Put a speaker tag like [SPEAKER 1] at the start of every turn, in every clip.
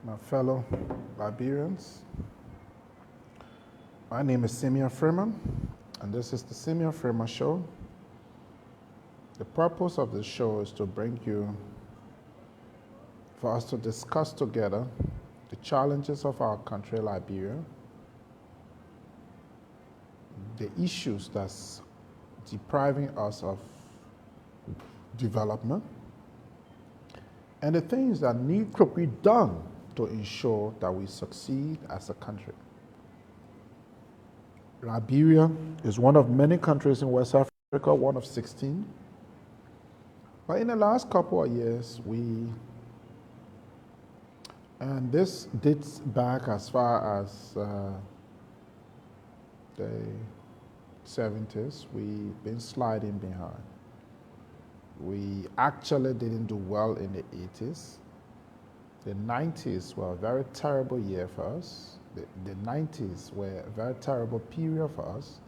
[SPEAKER 1] My fellow Liberians. My name is Simeon Freeman, and this is the Simeon Freeman Show. The purpose of this show is to bring you, for us to discuss together the challenges of our country, Liberia, the issues that's depriving us of development, and the things that need to be done to ensure that we succeed as a country. Liberia is one of many countries in West Africa, one of 16. But in the last couple of years, and this dates back as far as the 70s, we've been sliding behind. We actually didn't do well in the 80s. The 90s were a very terrible year for us. The 90s were a very terrible period for us.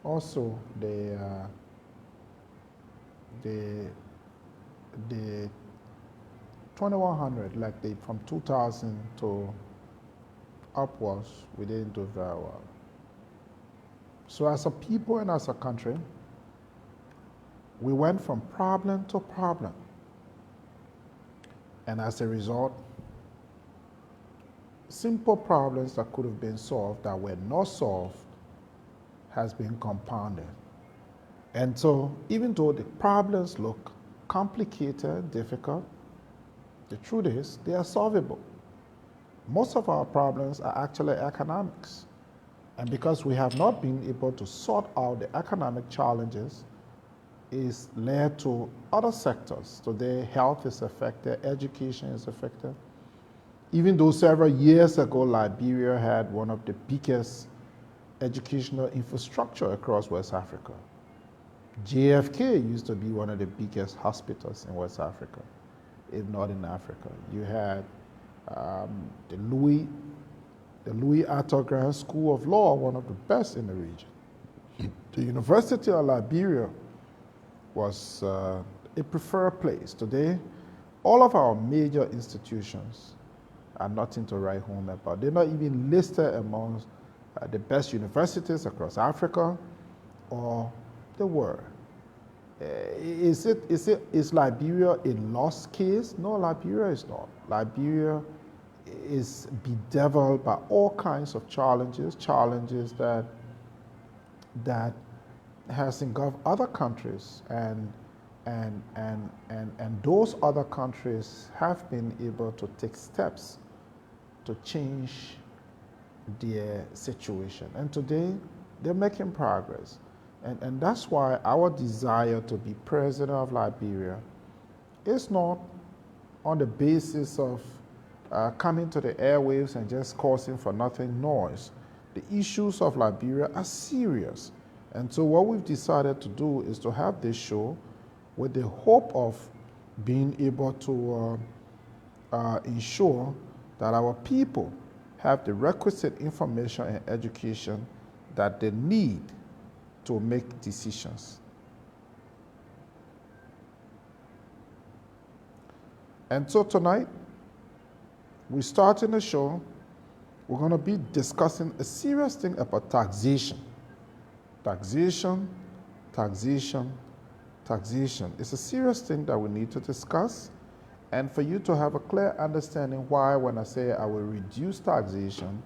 [SPEAKER 1] Also, the 2100, like from 2000 to upwards, we didn't do very well. So as a people and as a country, we went from problem to problem. And as a result, simple problems that could have been solved that were not solved has been compounded. And so even though the problems look complicated, difficult, the truth is they are solvable. Most of our problems are actually economics. And because we have not been able to sort out the economic challenges, is led to other sectors. Today, health is affected, education is affected. Even though several years ago, Liberia had one of the biggest educational infrastructure across West Africa. JFK used to be one of the biggest hospitals in West Africa, if not in Africa. You had the Louis Arthur Grant School of Law, one of the best in the region. The University of Liberia was a preferred place. Today, all of our major institutions are nothing to write home about. They're not even listed amongst the best universities across Africa or the world. Is Liberia a lost case? No, Liberia is not. Liberia is bedeviled by all kinds of challenges that has engulfed other countries, and those other countries have been able to take steps to change their situation. And today, they're making progress. And that's why our desire to be president of Liberia is not on the basis of coming to the airwaves and just causing for nothing noise. The issues of Liberia are serious. And so what we've decided to do is to have this show with the hope of being able to ensure that our people have the requisite information and education that they need to make decisions. And so tonight, we're starting the show. We're going to be discussing a serious thing about taxation. Taxation, taxation, taxation. It's a serious thing that we need to discuss. And for you to have a clear understanding why, when I say I will reduce taxation,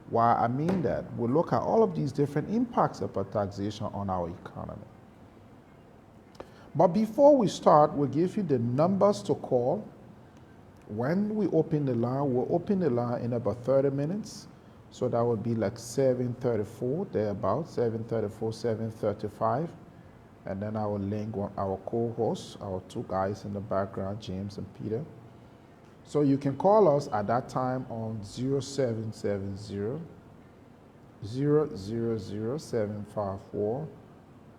[SPEAKER 1] why I mean that, we'll look at all of these different impacts about taxation on our economy. But before we start, we'll give you the numbers to call. When we open the line, we'll open the line in about 30 minutes. So that would be like 7:34, thereabouts, 7:34, 7:35. And then I will link our co-hosts, our two guys in the background, James and Peter. So you can call us at that time on 0770 000754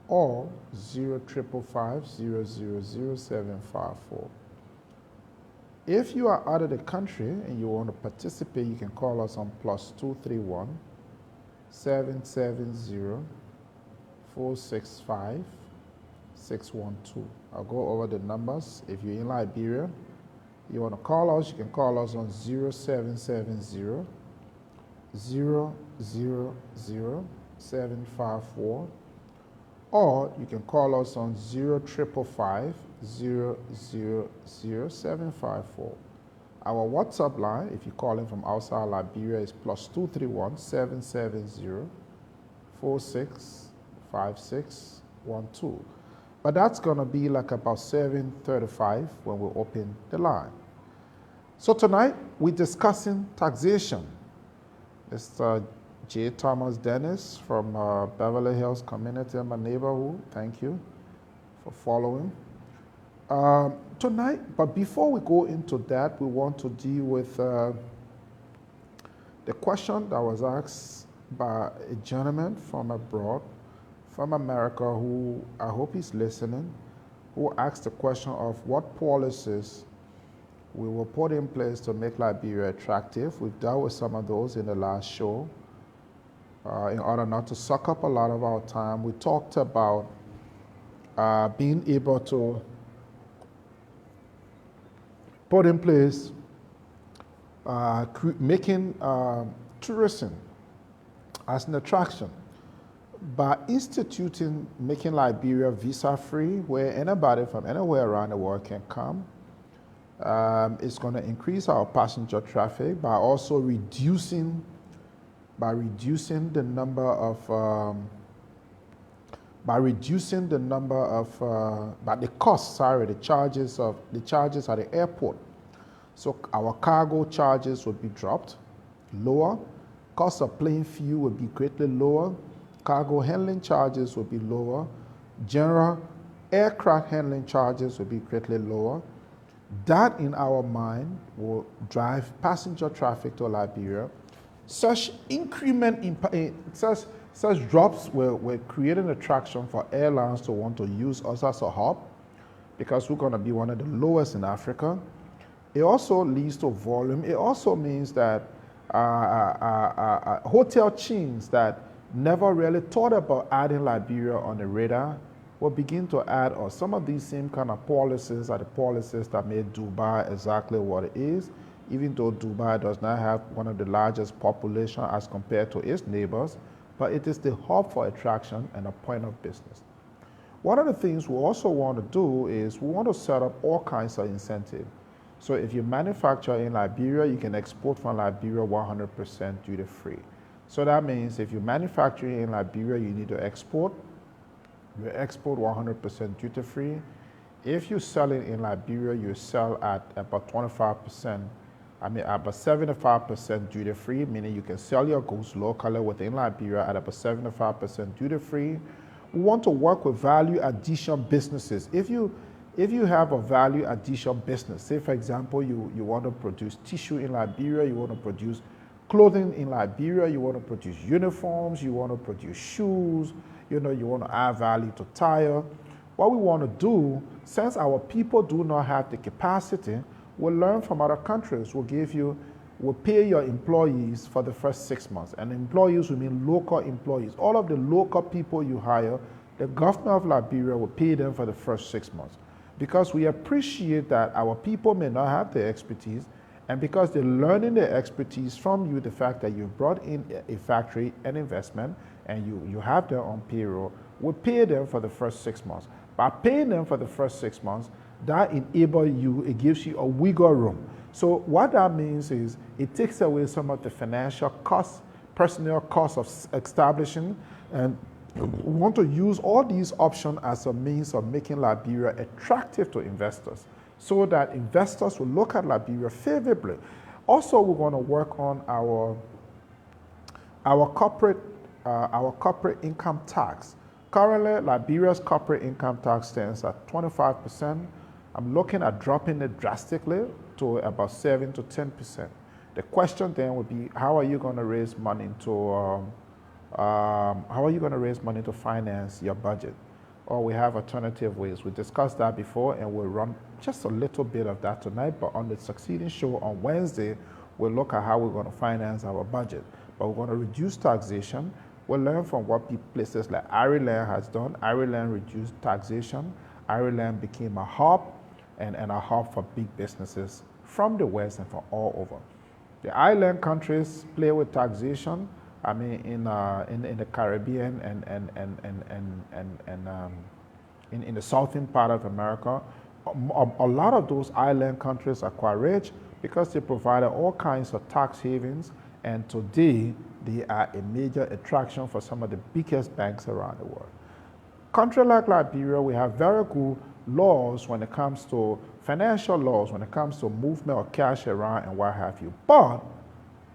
[SPEAKER 1] or 0555 000754. If you are out of the country and you want to participate, you can call us on +231 770 465 612. I'll go over the numbers. If you're in Liberia, you want to call us, you can call us on 0770 754, or you can call us on 0555 754. Our WhatsApp line, if you're calling from outside Liberia, is +231 770 465612. But that's going to be like about 7:35 when we open the line. So tonight, we're discussing taxation. Mr. J. Thomas Dennis from Beverly Hills Community in my neighborhood. Thank you for following. Tonight, but before we go into that, we want to deal with the question that was asked by a gentleman from abroad, from America, who I hope he's listening, who asked the question of what policies we will put in place to make Liberia attractive. We've dealt with some of those in the last show. In order not to suck up a lot of our time, we talked about being able to put in place making tourism as an attraction by instituting making Liberia visa-free, where anybody from anywhere around the world can come. It's going to increase our passenger traffic by also reducing the number of the charges at the airport. So our cargo charges would be dropped lower, cost of plane fuel would be greatly lower, cargo handling charges would be lower, general aircraft handling charges would be greatly lower. That, in our mind, will drive passenger traffic to Liberia. Such such drops will create an attraction for airlines to want to use us as a hub, because we're going to be one of the lowest in Africa. It also leads to volume. It also means that hotel chains that never really thought about adding Liberia on the radar will begin to add us. Some of these same kind of policies are the policies that made Dubai exactly what it is, even though Dubai does not have one of the largest population as compared to its neighbors, but it is the hub for attraction and a point of business. One of the things we also want to do is we want to set up all kinds of incentives. So if you manufacture in Liberia, you can export from Liberia 100% duty-free. So that means if you manufacture in Liberia, you need to export. You export 100% duty-free. If you sell it in Liberia, you sell at about 25%, about 75% duty-free, meaning you can sell your goods locally within Liberia at about 75% duty-free. We want to work with value addition businesses. If you have a value addition business, say for example, you want to produce tissue in Liberia, you want to produce clothing in Liberia, you want to produce uniforms, you want to produce shoes, you want to add value to tire. What we want to do, since our people do not have the capacity, we'll learn from other countries. We'll pay your employees for the first 6 months. And employees will mean local employees. All of the local people you hire, the government of Liberia will pay them for the first 6 months. Because we appreciate that our people may not have the expertise, and because they're learning the expertise from you, the fact that you brought in a factory, an investment, and you have them on payroll, we pay them for the first 6 months. By paying them for the first 6 months, that enables you, it gives you a wiggle room. So what that means is it takes away some of the financial costs, personnel costs of establishing, and we want to use all these options as a means of making Liberia attractive to investors, so that investors will look at Liberia favorably. Also, we're going to work on our corporate income tax. Currently, Liberia's corporate income tax stands at 25%. I'm looking at dropping it drastically to about 7 to 10%. The question then would be, how are you going to raise money to finance your budget? Or we have alternative ways. We discussed that before, and we'll run just a little bit of that tonight. But on the succeeding show on Wednesday, we'll look at how we're going to finance our budget. But we're going to reduce taxation. We learn from what places like Ireland has done. Ireland reduced taxation. Ireland became a hub and a hub for big businesses from the West and from all over. The island countries play with taxation. I mean, in the Caribbean and in the southern part of America, a lot of those island countries are quite rich because they provided all kinds of tax havens, and today they are a major attraction for some of the biggest banks around the world. Country like Liberia, we have very good laws when it comes to financial laws, when it comes to movement of cash around and what have you. But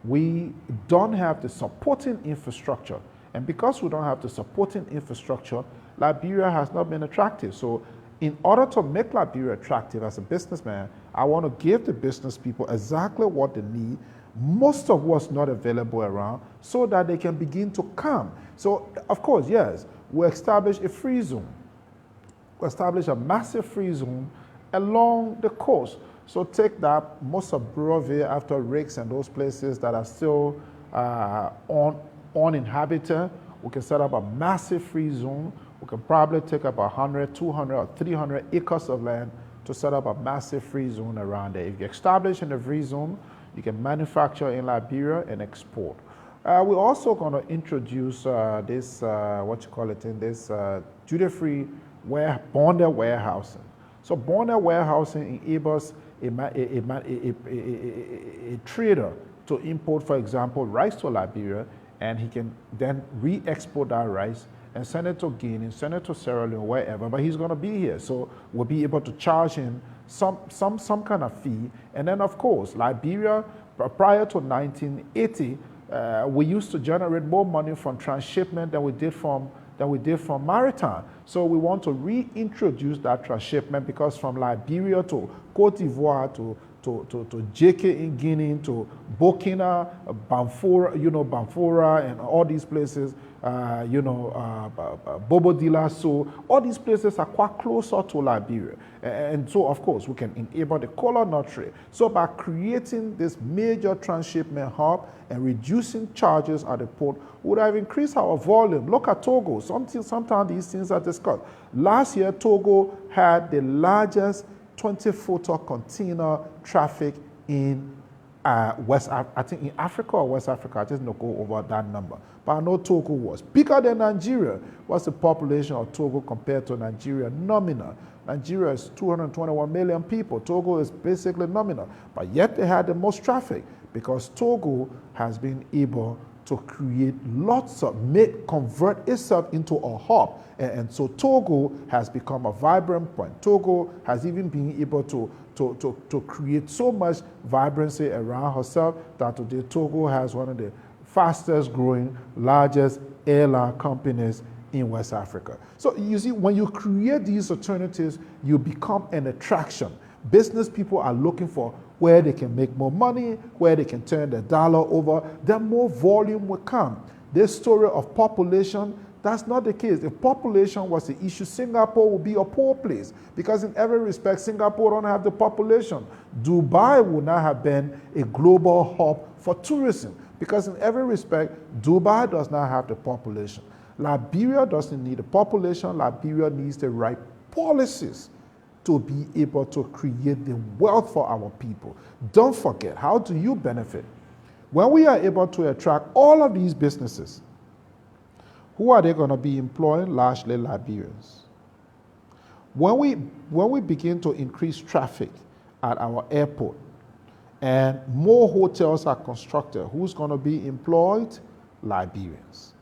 [SPEAKER 1] we don't have the supporting infrastructure. And because we don't have the supporting infrastructure, Liberia has not been attractive. So in order to make Liberia attractive as a businessman, I want to give the business people exactly what they need, most of what's not available around, so that they can begin to come. So, of course, yes, we establish a free zone. We establish a massive free zone along the coast. So take that, most of Burroville, after Ricks and those places that are still uninhabited, we can set up a massive free zone. We can probably take up 100, 200, or 300 acres of land to set up a massive free zone around there. If you establish in a free zone, you can manufacture in Liberia and export. We're also going to introduce this, duty-free bonded warehousing. So bonded warehousing enables a trader to import, for example, rice to Liberia, and he can then re-export that rice and send it to Guinea, send it to Sierra Leone, wherever, but he's going to be here. So we'll be able to charge him some kind of fee. And then, of course, Liberia, prior to 1980, we used to generate more money from transshipment than we did from maritime. So we want to reintroduce that transshipment, because from Liberia to Cote d'Ivoire to JK in Guinea to Burkina, Bamfora and all these places, Bobo Dioulasso, all these places are quite closer to Liberia. And so, of course, we can enable the cola nut trade. So by creating this major transshipment hub and reducing charges at the port, would have increased our volume. Look at Togo. Sometimes these things are discussed. Last year, Togo had the largest 20-footer container traffic in I think in Africa or West Africa. I just don't go over that number. But I know Togo was bigger than Nigeria. What's the population of Togo compared to Nigeria? Nominal. Nigeria is 221 million people. Togo is basically nominal. But yet they had the most traffic, because Togo has been able to create convert itself into a hub. And so Togo has become a vibrant point. Togo has even been able to create so much vibrancy around herself that today Togo has one of the fastest growing, largest airline companies in West Africa. So you see, when you create these alternatives, you become an attraction. Business people are looking for where they can make more money, where they can turn the dollar over, then more volume will come. This story of population, that's not the case. If population was the issue, Singapore would be a poor place, because in every respect, Singapore don't have the population. Dubai would not have been a global hub for tourism, because in every respect, Dubai does not have the population. Liberia doesn't need the population. Liberia needs the right policies to be able to create the wealth for our people. Don't forget, how do you benefit? When we are able to attract all of these businesses, who are they going to be employing? Largely Liberians. When we begin to increase traffic at our airport and more hotels are constructed, who's going to be employed? Liberians.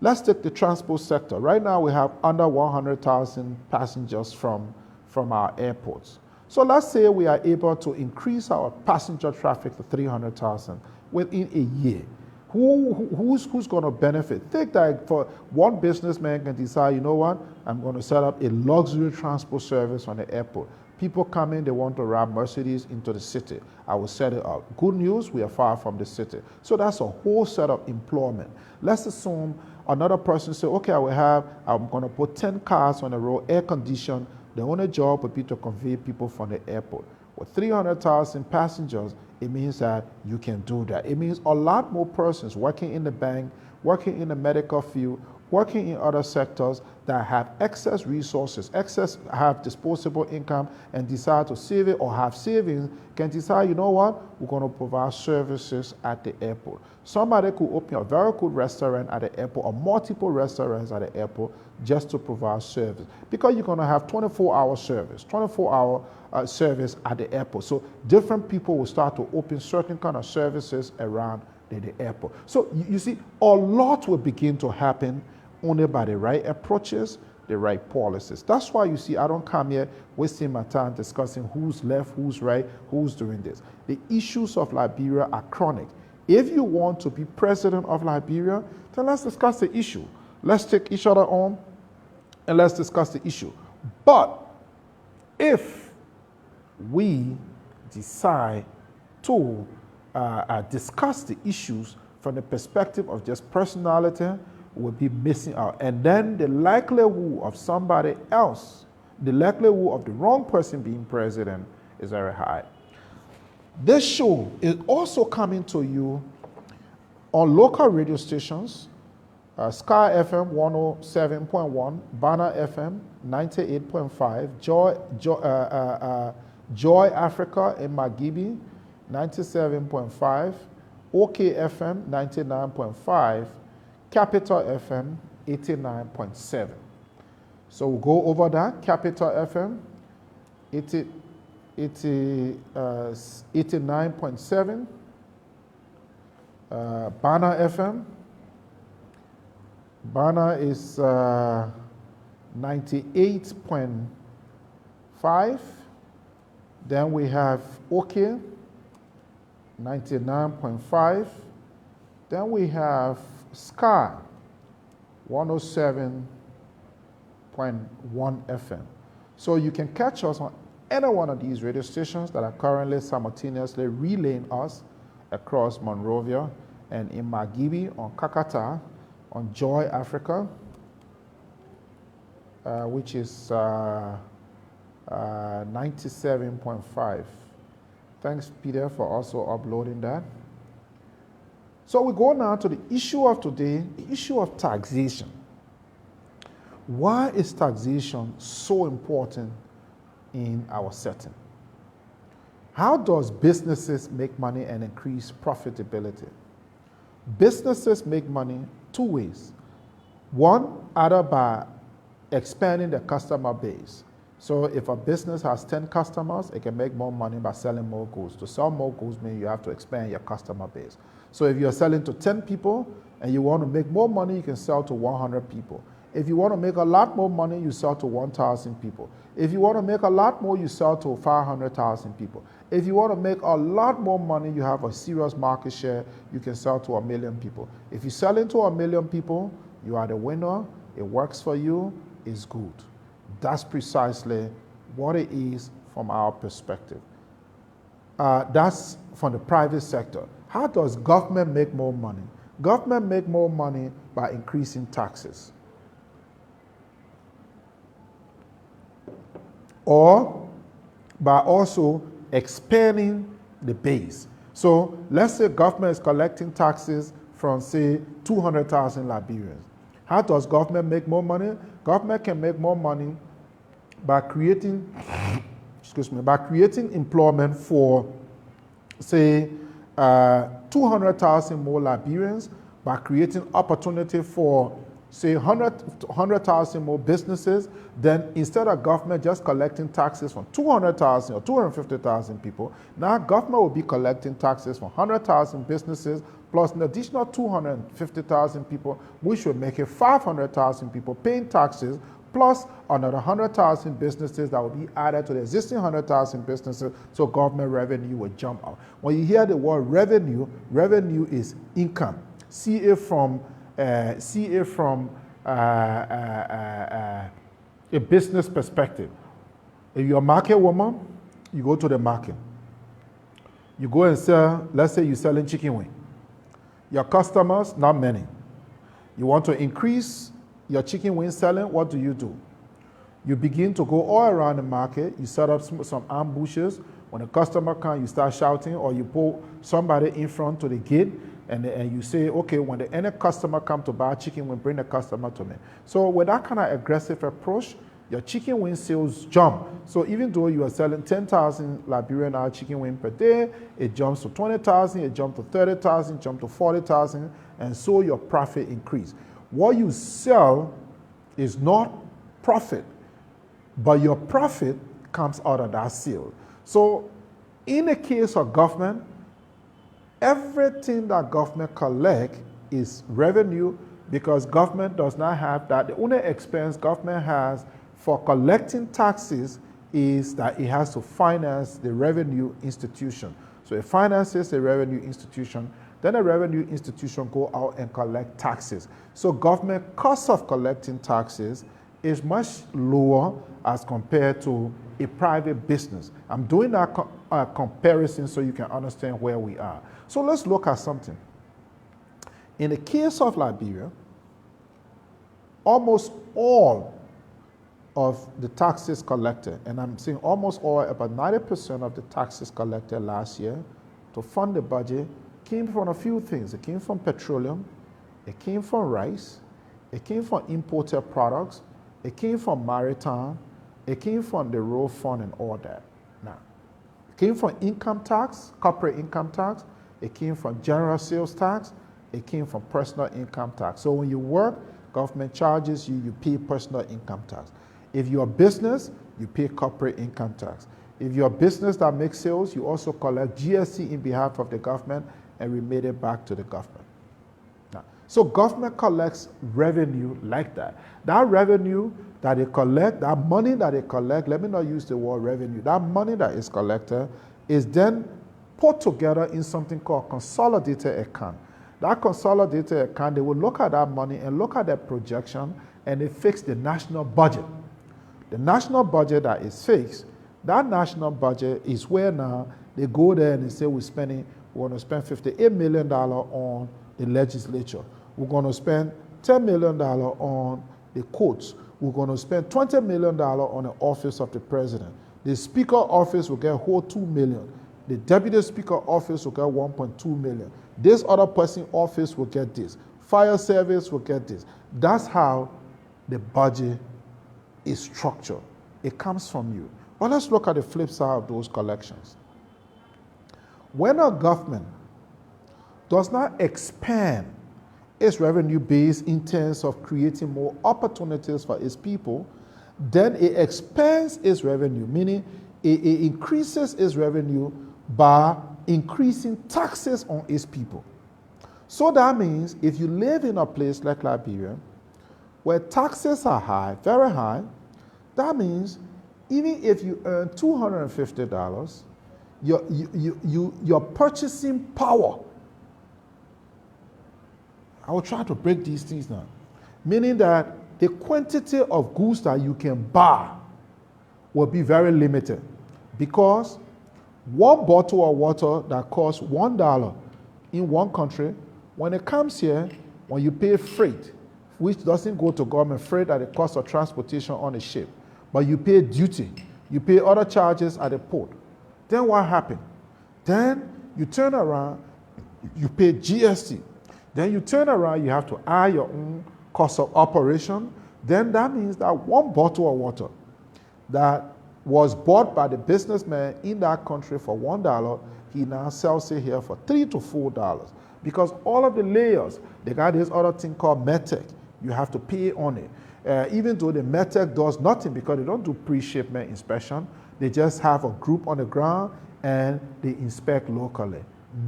[SPEAKER 1] Let's take the transport sector. Right now we have under 100,000 passengers from our airports. So let's say we are able to increase our passenger traffic to 300,000 within a year. Who's going to benefit? Think that for one businessman can decide, you know what, I'm going to set up a luxury transport service on the airport. People come in, they want to ride Mercedes into the city. I will set it up. Good news, we are far from the city. So that's a whole set of employment. Let's assume another person say, okay, I'm going to put 10 cars on the road, air conditioned. The only job would be to convey people from the airport. With 300,000 passengers, it means that you can do that. It means a lot more persons working in the bank, working in the medical field, working in other sectors that have excess resources, have disposable income, and decide to save it or have savings, can decide, you know what, we're going to provide services at the airport. Somebody could open a very good restaurant at the airport or multiple restaurants at the airport just to provide service. Because you're going to have 24-hour service, 24-hour service at the airport. So different people will start to open certain kind of services around the airport. So you see, a lot will begin to happen only by the right approaches, the right policies. That's why you see I don't come here wasting my time discussing who's left, who's right, who's doing this. The issues of Liberia are chronic. If you want to be president of Liberia, then let's discuss the issue. Let's take each other on and let's discuss the issue. But if we decide to discuss the issues from the perspective of just personality, will be missing out. And then the likelihood of somebody else, the likelihood of the wrong person being president is very high. This show is also coming to you on local radio stations, Sky FM 107.1, Banner FM 98.5, Joy Africa in Maghibie 97.5, OK FM 99.5, Capital FM 89.7. So we'll go over that. Capital FM 89.7. Banner FM. Banner is 98.5. Then we have OK 99.5. Then we have Sky 107.1 FM. So you can catch us on any one of these radio stations that are currently simultaneously relaying us across Monrovia and in Maghibie, on Kakata, on Joy Africa, which is 97.5. Thanks, Peter, for also uploading that. So we go now to the issue of today, the issue of taxation. Why is taxation so important in our setting? How does businesses make money and increase profitability? Businesses make money two ways. One, either by expanding the customer base. So if a business has 10 customers, it can make more money by selling more goods. To sell more goods means you have to expand your customer base. So if you're selling to 10 people and you want to make more money, you can sell to 100 people. If you want to make a lot more money, you sell to 1,000 people. If you want to make a lot more, you sell to 500,000 people. If you want to make a lot more money, you have a serious market share, you can sell to 1 million people. If you sell into 1 million people, you are the winner, it works for you, it's good. That's precisely what it is from our perspective. That's from the private sector. How does government make more money? Government make more money by increasing taxes. Or by also expanding the base. So let's say government is collecting taxes from, say, 200,000 Liberians. How does government make more money? Government can make more money by creating, employment for, say, 200,000 more Liberians, by creating opportunity for, say, 100,000 more businesses. Then instead of government just collecting taxes from 200,000 or 250,000 people, now government will be collecting taxes from 100,000 businesses plus an additional 250,000 people, which will make it 500,000 people paying taxes, plus another 100,000 businesses that will be added to the existing 100,000 businesses, so government revenue will jump up. When you hear the word revenue, revenue is income. See it from a business perspective. If you're a market woman, you go to the market. You go and sell, let's say you're selling chicken wing. Your customers, not many. You want to increase your chicken wing selling, what do? You begin to go all around the market. You set up some ambushes. When a customer comes, you start shouting, or you pull somebody in front to the gate. And you say, okay, when any customer come to buy chicken wing, bring the customer to me. So with that kind of aggressive approach, your chicken wing sales jump. So even though you are selling 10,000 Liberian hour chicken wing per day, it jumps to 20,000, it jumps to 30,000, jumps to 40,000, and so your profit increase. What you sell is not profit, but your profit comes out of that sale. So in the case of government, everything that government collect is revenue, because government does not have that. The only expense government has for collecting taxes is that it has to finance the revenue institution. So it finances the revenue institution, then the revenue institution go out and collect taxes. So government cost of collecting taxes is much lower as compared to a private business. I'm doing that comparison so you can understand where we are. So let's look at something. In the case of Liberia, almost all of the taxes collected, and I'm saying almost all, about 90% of the taxes collected last year to fund the budget came from a few things. It came from petroleum, it came from rice, it came from imported products, it came from maritime, it came from the road fund and all that. Now, it came from income tax, corporate income tax, it came from general sales tax, it came from personal income tax. So when you work, government charges you, you pay personal income tax. If you're a business, you pay corporate income tax. If you're a business that makes sales, you also collect GST in behalf of the government and remit it back to the government. Now, so government collects revenue like that. That revenue that they collect, that money that they collect, let me not use the word revenue, that money that is collected is then put together in something called consolidated account. That consolidated account, they will look at that money and look at that projection, and they fix the national budget. The national budget that is fixed, that national budget is where now they go there and they say we're going to spend $58 million on the legislature. We're going to spend $10 million on the courts. We're going to spend $20 million on the office of the president. The speaker office will get whole $2 million. The deputy speaker office will get $1.2 million. This other person office will get this. Fire service will get this. That's how the budget is structured. It comes from you. But let's look at the flip side of those collections. When a government does not expand its revenue base in terms of creating more opportunities for its people, then it expands its revenue, meaning it increases its revenue by increasing taxes on its people. So that means if you live in a place like Liberia, where taxes are high, very high, that means even if you earn $250, your purchasing power, I will try to break these things down, meaning that the quantity of goods that you can buy will be very limited, because one bottle of water that costs $1 in one country, when it comes here, when you pay freight, which doesn't go to government, freight at the cost of transportation on a ship, but you pay duty, you pay other charges at the port, then what happened? Then you turn around, you pay GST. Then you turn around, you have to add your own cost of operation. Then that means that one bottle of water that was bought by the businessman in that country for $1, he now sells it here for $3 to $4. Because all of the layers, they got this other thing called METEC. You have to pay on it. Even though the METEC does nothing, because they don't do pre-shipment inspection, they just have a group on the ground and they inspect locally.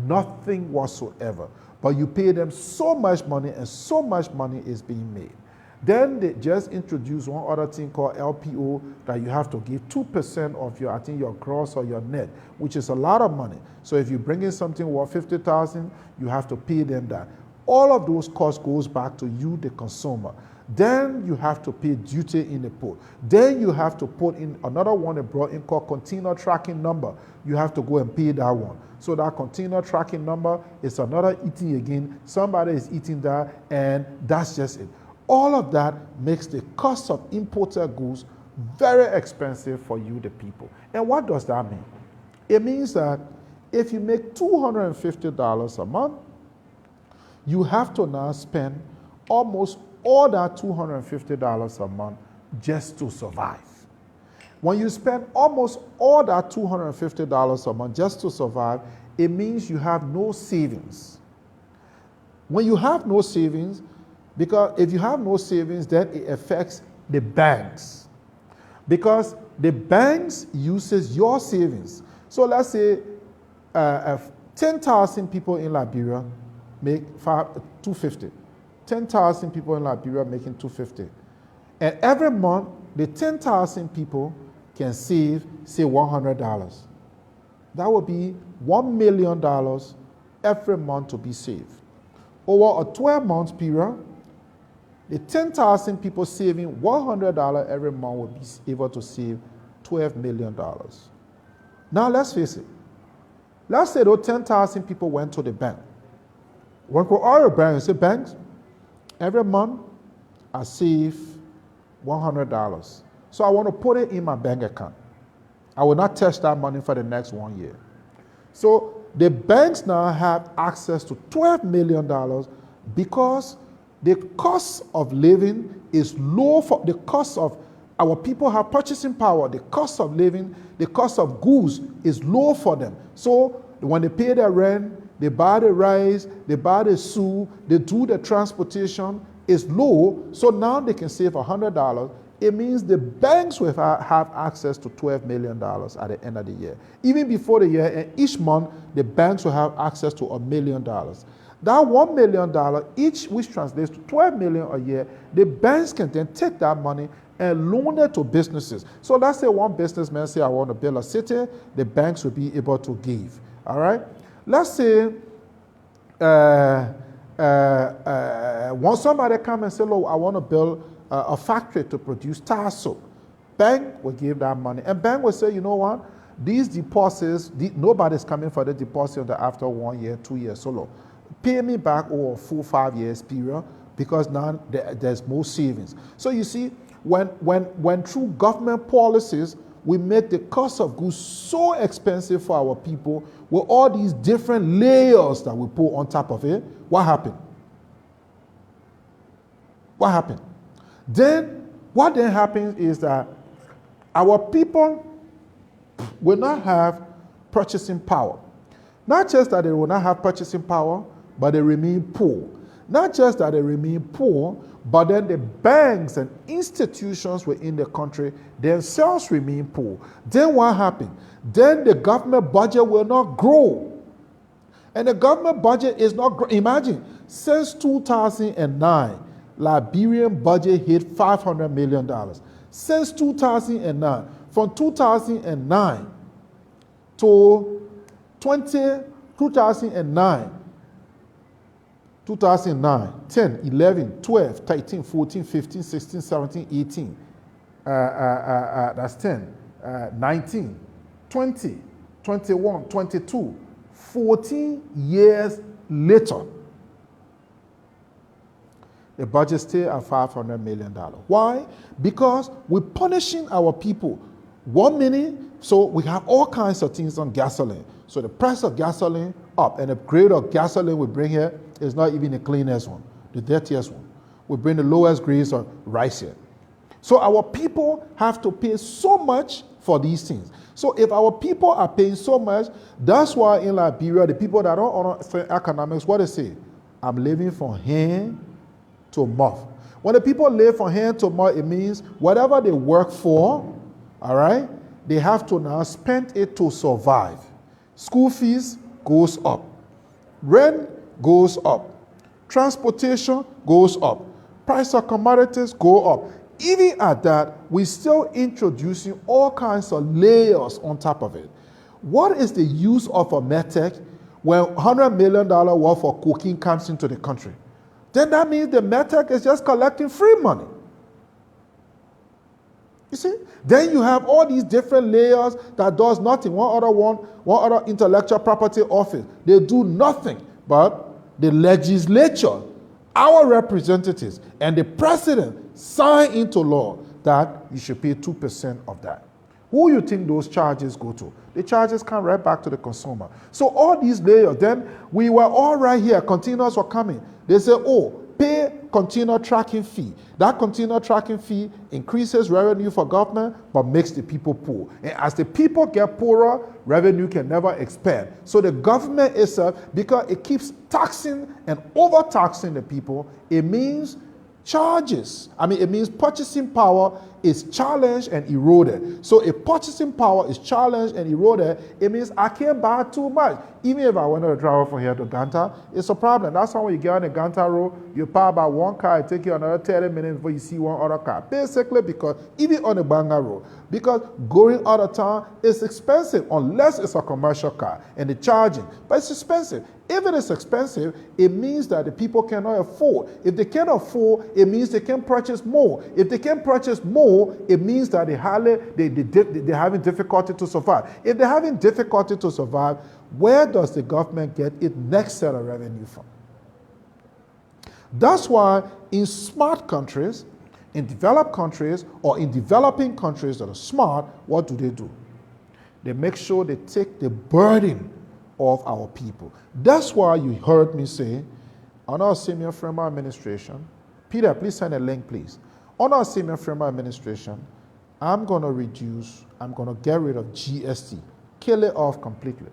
[SPEAKER 1] Nothing whatsoever. But you pay them so much money, and so much money is being made. Then they just introduced one other thing called LPO, that you have to give 2% of your, I think, your gross or your net, which is a lot of money. So if you bring in something worth $50,000, you have to pay them that. All of those costs goes back to you, the consumer. Then you have to pay duty in the port. Then you have to put in another one they brought in called container tracking number. You have to go and pay that one. So that container tracking number is another eating again. Somebody is eating that, and that's just it. All of that makes the cost of imported goods very expensive for you, the people. And what does that mean? It means that if you make $250 a month, you have to now spend almost all that $250 a month just to survive. When you spend almost all that $250 a month just to survive, it means you have no savings. When you have no savings, because if you have no savings, then it affects the banks. Because the banks uses your savings. So let's say 10,000 people in Liberia make $250. 10,000 people in Liberia making $250. And every month, the 10,000 people can save, say, $100. That would be $1 million every month to be saved. Over a 12-month period, the 10,000 people saving $100 every month will be able to save $12 million. Now, let's face it. Let's say those 10,000 people went to the bank. Went to all your banks and say, banks, every month I save $100. So I want to put it in my bank account. I will not touch that money for the next 1 year. So the banks now have access to $12 million because the cost of living is low for the cost of our people have purchasing power. The cost of living, the cost of goods is low for them. So when they pay their rent, they buy the rice, they buy the soup, they do the transportation, is low. So now they can save $100. It means the banks will have access to $12 million at the end of the year. Even before the year, and each month, the banks will have access to $1 million. That $1 million each, which translates to $12 million a year, the banks can then take that money and loan it to businesses. So let's say one businessman say, I want to build a city, the banks will be able to give. All right? Let's say once somebody come and say, look, I want to build a factory to produce tar soap. Bank will give that money. And bank will say, you know what? These deposits, nobody's coming for the deposit after 1 year, 2 years, so low. Pay me back over a full 5 years period because now there's more savings. So you see, when through government policies, we make the cost of goods so expensive for our people with all these different layers that we put on top of it, what happened? What happened? What then happens is that our people will not have purchasing power. Not just that they will not have purchasing power, but they remain poor. Not just that they remain poor, but then the banks and institutions within the country themselves remain poor. Then what happened? Then the government budget will not grow. And the government budget is not growing. Imagine, since 2009, Liberian budget hit $500 million. Since 2009, from 2009 to 2009, 10, 11, 12, 13, 14, 15, 16, 17, 18. That's 10. 19, 20, 21, 22. 14 years later, the budget still at $500 million. Why? Because we're punishing our people. 1 minute, so we have all kinds of things on gasoline. So the price of gasoline up, and the grade of gasoline we bring here is not even the cleanest one, the dirtiest one. We bring the lowest grades of rice here. So our people have to pay so much for these things. So if our people are paying so much, that's why in Liberia, the people that don't understand economics, what they say? I'm living from hand to mouth. When the people live from hand to mouth, it means whatever they work for, all right, they have to now spend it to survive. School fees goes up. Rent goes up. Transportation goes up. Price of commodities go up. Even at that, we're still introducing all kinds of layers on top of it. What is the use of a medtech when $100 million worth of cocaine comes into the country? Then that means the medtech is just collecting free money. You see? Then you have all these different layers that does nothing. One other intellectual property office. They do nothing. But the legislature, our representatives, and the president sign into law that you should pay 2% of that. Who you think those charges go to? The charges come right back to the consumer. So all these layers, then we were all right here, containers were coming. They say, oh, pay container tracking fee. That container tracking fee increases revenue for government, but makes the people poor. And as the people get poorer, revenue can never expand. So the government itself, because it keeps taxing and overtaxing the people, it means charges. It means purchasing power is challenged and eroded. So if purchasing power is challenged and eroded, it means I can't buy too much. Even if I wanted to travel from here to Ganta, it's a problem. That's why when you get on the Ganta road, you park by one car, it takes you another 30 minutes before you see one other car. Basically, because even on the Banga road, because going out of town is expensive unless it's a commercial car and the charging. But it's expensive. If it is expensive, it means that the people cannot afford. If they can't afford, it means they can purchase more. If they can purchase more, it means that they're having difficulty to survive. If they're having difficulty to survive, where does the government get its next set of revenue from? That's why in smart countries, in developed countries, or in developing countries that are smart, what do? They make sure they take the burden of our people. That's why you heard me say, on our Senior Framework Administration, Peter, please send a link, please. On our Senior Framework Administration, I'm going to get rid of GST, kill it off completely.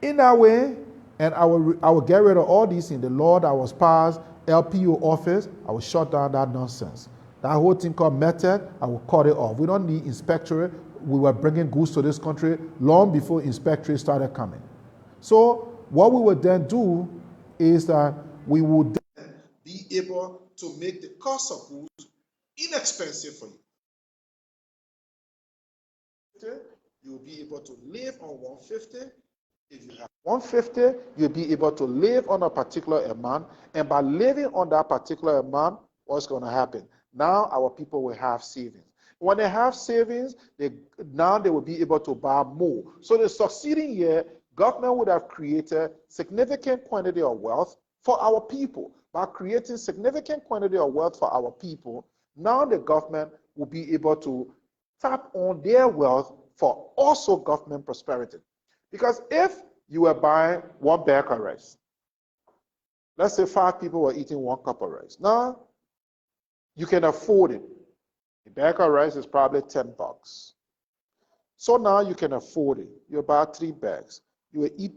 [SPEAKER 1] In that way, and I will get rid of all these in the law that was passed, LPO office, I will shut down that nonsense. That whole thing called method, I will cut it off. We don't need inspectorate. We were bringing goods to this country long before inspectorate started coming. So what we would then do is that we would then be able to make the cost of goods inexpensive for you. You'll be able to live on 150. If you have 150, you'll be able to live on a particular amount. And by living on that particular amount, what's going to happen? Now our people will have savings. When they have savings, now they will be able to buy more. So the succeeding year, government would have created significant quantity of wealth for our people. By creating significant quantity of wealth for our people, now the government will be able to tap on their wealth for also government prosperity. Because if you were buying one bag of rice, let's say 5 people were eating 1 cup of rice. Now, you can afford it. A bag of rice is probably $10. So now you can afford it. You buy 3 bags. You will eat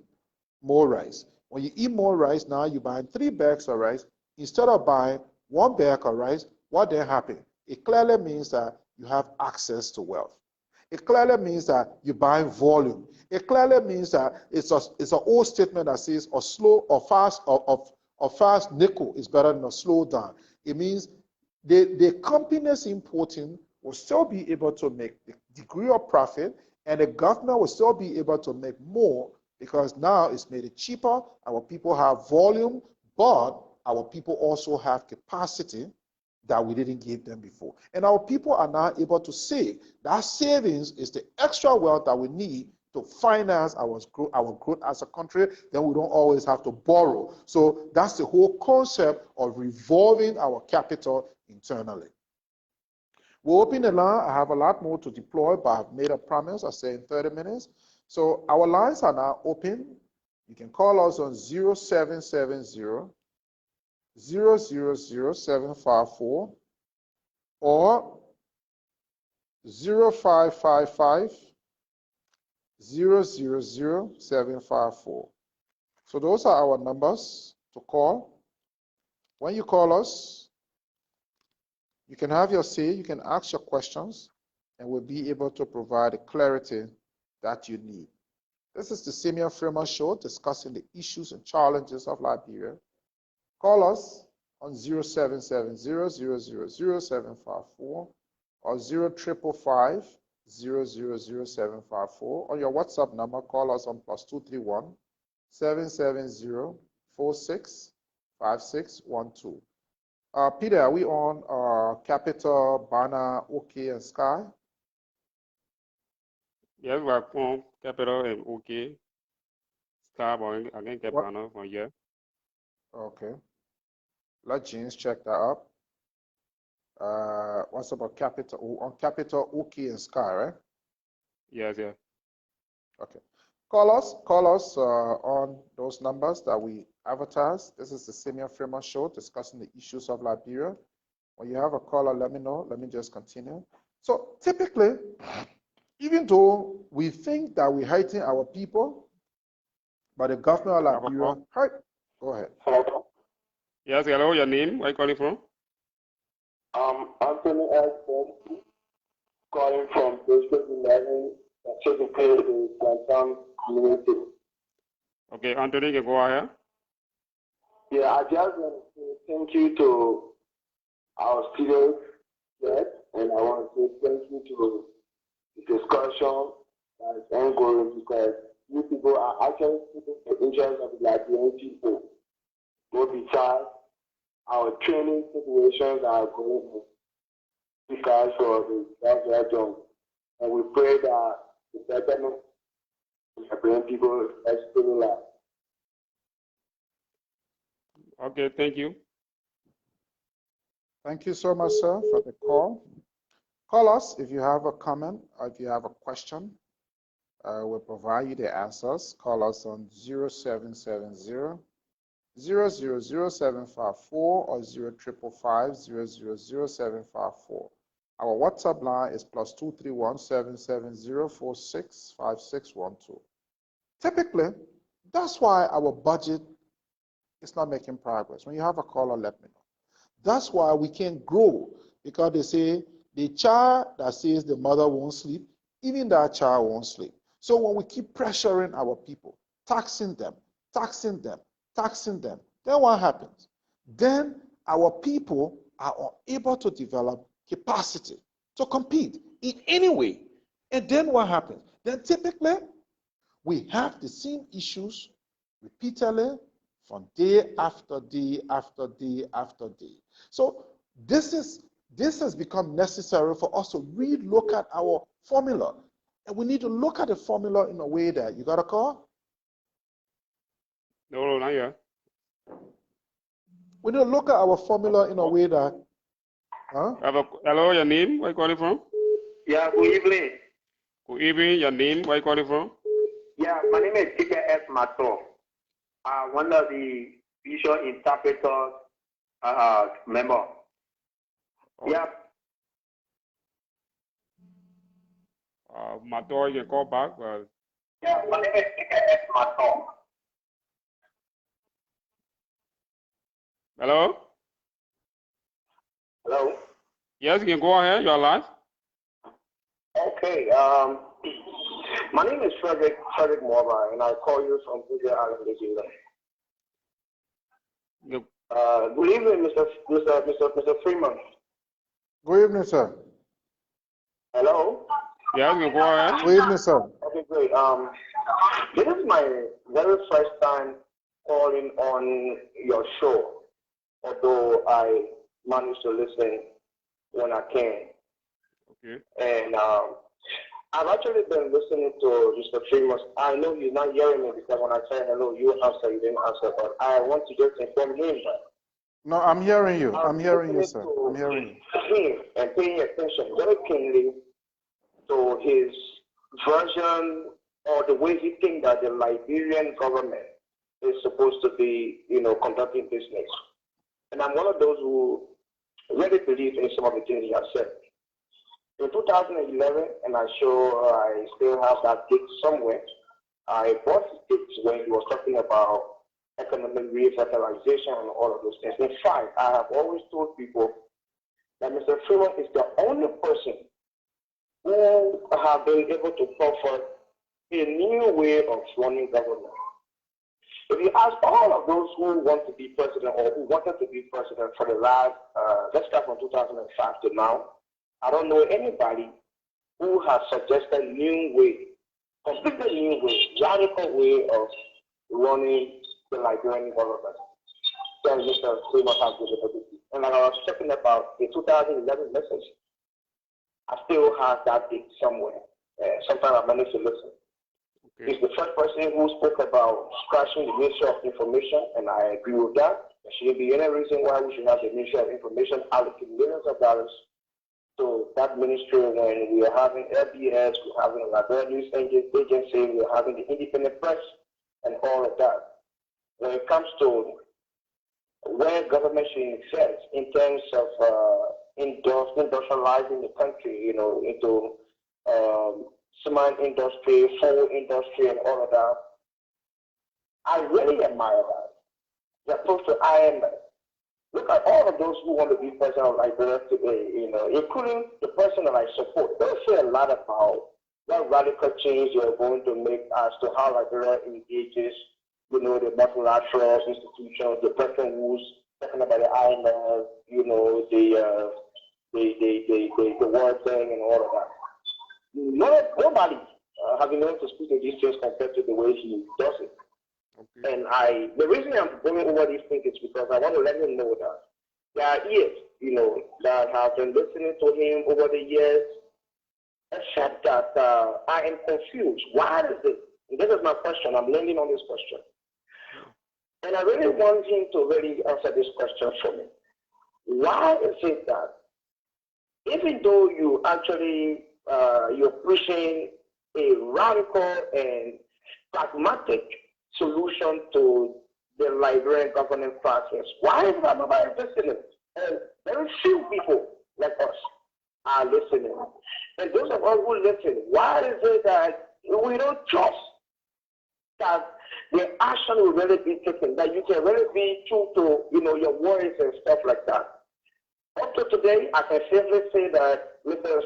[SPEAKER 1] more rice. When you eat more rice, now you're buying 3 bags of rice. Instead of buying 1 bag of rice, what then happens? It clearly means that you have access to wealth. It clearly means that you're buying volume. It clearly means that it's an old statement that says a slow or fast nickel is better than a slow down. It means the companies importing will still be able to make the degree of profit, and the government will still be able to make more because now it's made it cheaper. Our people have volume, but our people also have capacity that we didn't give them before. And our people are now able to save. That savings is the extra wealth that we need to finance our growth as a country. Then we don't always have to borrow. So that's the whole concept of revolving our capital internally. We'll open the line. I have a lot more to deploy, but I've made a promise. I say in 30 minutes. So our lines are now open. You can call us on 0770 000754 or 0555 000754. So those are our numbers to call. When you call us, you can have your say, you can ask your questions, and we'll be able to provide the clarity that you need. This is the Senior Framework Show discussing the issues and challenges of Liberia. Call us on 0770-000-754 or 0555-000-754. On your WhatsApp number, call us on +231-770-465612. Peter, are we on Capital, Bana, OK, and Sky?
[SPEAKER 2] Yes, we are on Capital and OK. Sky, but I can get Bana from here.
[SPEAKER 1] Okay. Let James check that up. What's about Capital, on Capital, OK, and Sky, right?
[SPEAKER 2] Yes, yeah.
[SPEAKER 1] Okay. Call us on those numbers that we advertise. This is the Simeon Freeman Show discussing the issues of Liberia. When you have a caller, let me know. Let me just continue. So typically, even though we think that we're hurting our people, but the government of Liberia hurt. Go ahead.
[SPEAKER 3] Hello.
[SPEAKER 2] Yes, hello, your name? Where are you calling from?
[SPEAKER 3] Anthony S. calling from District 11, Chesapeake, the Plantain community.
[SPEAKER 2] Okay, Anthony, you go ahead.
[SPEAKER 3] Yeah, I just want to say thank you to our students, yes, and I want to say thank you to the discussion that is ongoing because you people are actually keeping the interest of the Liberian people. Go besides our training situations are going on because for the region. And we pray that the betterment of the Liberian people is still alive.
[SPEAKER 2] Okay, thank you.
[SPEAKER 1] Thank you so much, sir, for the call. Call us if you have a comment or if you have a question. We'll provide you the answers. Call us on 0770 000754 or 0555 000754. Our WhatsApp line is +231 770 465612. Typically, that's why our budget is not making progress. When you have a caller, let me know. That's why we can't grow, because they say the child that says the mother won't sleep, even that child won't sleep. So when we keep pressuring our people, taxing them, then what happens? Then our people are unable to develop capacity to compete in any way. And then what happens? Then typically, we have the same issues repeatedly from day after day after day after day. So this has become necessary for us to relook at our formula. And we need to look at the formula in a way that, you got a call?
[SPEAKER 2] No, not yet.
[SPEAKER 1] We need to look at our formula in a way that,
[SPEAKER 2] Hello, your name? Where are you calling from?
[SPEAKER 3] Yeah, good evening.
[SPEAKER 2] Good evening, your name? Where are you calling from?
[SPEAKER 3] Yeah, my name is Peter S. Mato. One of the visual interpreters member.
[SPEAKER 2] Oh.
[SPEAKER 3] Yeah.
[SPEAKER 2] Mato, you can call back.
[SPEAKER 3] Yeah, my name is Peter S. Mato.
[SPEAKER 2] Hello?
[SPEAKER 3] Hello?
[SPEAKER 2] Yes, you can go ahead. You're live.
[SPEAKER 3] Okay. My name is Frederick Morva, and I call you from Puget Island, New Zealand. Good evening, Mr. Freeman.
[SPEAKER 1] Good evening, sir.
[SPEAKER 3] Hello?
[SPEAKER 2] Yes, you can go ahead.
[SPEAKER 1] Good evening, sir.
[SPEAKER 3] Okay, great. This is my very first time calling on your show, although I manage to listen when I can.
[SPEAKER 2] Okay.
[SPEAKER 3] And I've actually been listening to Mr. Freeman. I know he's not hearing me because when I said hello, you answer, you didn't answer, but I want to just inform him that.
[SPEAKER 1] No, I'm hearing you. I'm hearing you, sir. I'm hearing
[SPEAKER 3] you. And paying attention very keenly to his version or the way he thinks that the Liberian government is supposed to be, conducting business. And I'm one of those who really believe in some of the things he has said. In 2011, and I'm sure I still have that date somewhere, I bought tips when he was talking about economic revitalization and all of those things. In fact, I have always told people that Mr. Freeman is the only person who have been able to offer a new way of running government. If you ask all of those who want to be president or who wanted to be president for the last, let's start from 2005 to now, I don't know anybody who has suggested a new way, completely new way, radical way of running the Liberian government. Then Mr. Freeman has the ability. And like I was talking about the 2011 message, I still have that date somewhere. Sometimes I manage to listen. Okay. He's the first person who spoke about scratching the Ministry of Information, and I agree with that. There shouldn't be any reason why we should have the Ministry of Information allocate millions of dollars to that ministry when we are having LBS, we're having a Liberia News Agency, we're having the independent press, and all of that. When it comes to where government should invest in terms of industrializing the country, into cement industry, food industry, and all of that, I really admire that. The approach to IMF. Look at all of those who want to be president of Liberia today, including the person that I support. They say a lot about what radical change you're going to make as to how Liberia engages, the multilateral institutions, the Bretton Woods, talking about the IMF, the World Bank, and all of that. Nobody having known to speak of these things compared to the way he does it. Okay. And the reason I'm going over these things is because I want to let him know that there are ears, that have been listening to him over the years, except that I am confused. Why is it? And this is my question. I'm landing on this question. And I really want him to really answer this question for me. Why is it that even though you actually, you're pushing a radical and pragmatic solution to the Liberian governance process, why is that nobody listening? And very few people like us are listening. And those of us who listen, why is it that we don't trust that the action will really be taken, that you can really be true to, your words and stuff like that? Up to today, I can safely say that Mr.